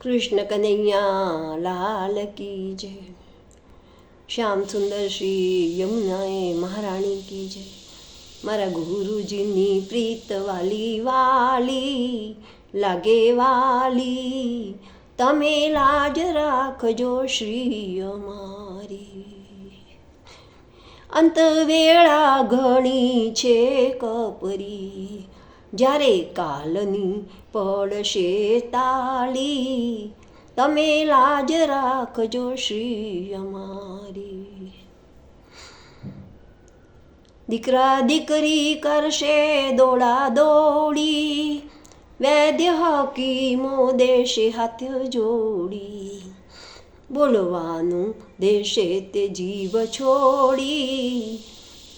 કૃષ્ણ કનૈયા લાલ કી જય. શ્યામ સુંદર શ્રી યમુનાએ મહારાણી કી જય. મારા ગુરુજીની પ્રીત વાલી વાલી લાગે વાલી, તમે લાજ રાખજો શ્રી અમારી. અંત વેળા ઘણી છે કપરી, જ્યારે કાલની પડશે તાળી, તમે લાજ રાખજો શ્રી અમારી. દીકરા દીકરી કરશે દોડા દોડી, વૈદ્ય હકીમો દેશે હાથ જોડી, બોલવાનું દેશે તે જીવ છોડી,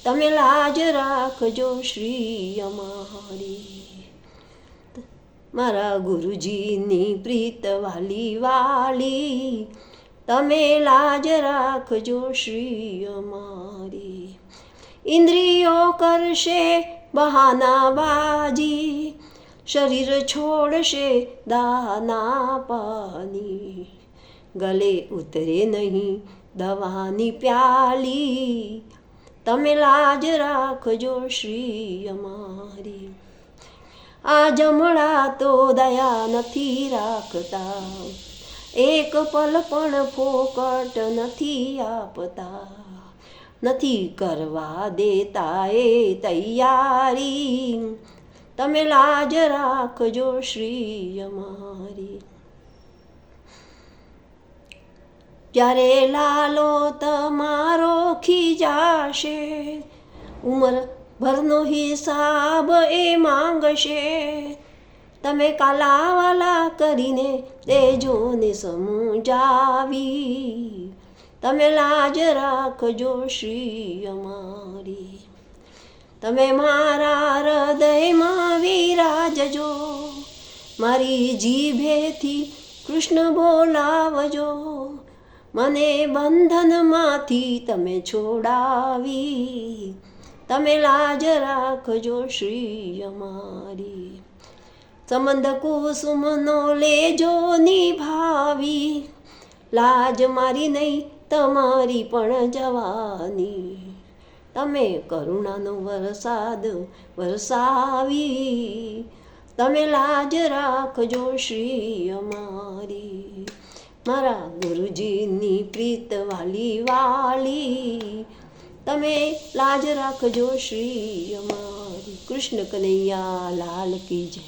તમે લાજ રાખજો શ્રી અમારી. મારા ગુરુજીની પ્રીત વાલી વાલી, તમે લાજ રાખજો શ્રી અમારી. ઇન્દ્રિયો કરશે બહાનાબાજી, શરીર છોડશે દાના પાની, ગલે ઉતરે નહીં દવાની પ્યાલી, તમે લાજ રાખજો શ્રી અમારી. આ જમણા તો દયા નથી રાખતા, એક પલ પણ ફોકટ નથી આપતા, નથી કરવા દેતા એ તૈયારી, તમે લાજ રાખજો શ્રી અમારી. જ્યારે લાલો તમારો ખીજાશે, ઉંમર ભરનો હિસાબ એ માંગશે, તમે કાલાવાલા કરીને દેજો ને સમજાવી, તમે લાજ રાખજો શ્રી અમારી. તમે મારા હૃદયમાં વિરાજજો, મારી જીભેથી કૃષ્ણ બોલાવજો, મને બંધનમાંથી તમે છોડાવી, તમે લાજ રાખજો શ્રી અમારી. સંબંધ કુસુમનો લેજો નિભાવી, લાજ મારી નહીં તમારી પણ જવાની, તમે કરુણાનો વરસાદ વરસાવી, તમે લાજ રાખજો શ્રી અમારી. મારા ગુરુજીની પ્રીત વાલી વાલી, તમે લાજ રાખજો શ્રી અમારી. કૃષ્ણ કનૈયા લાલ કી જય.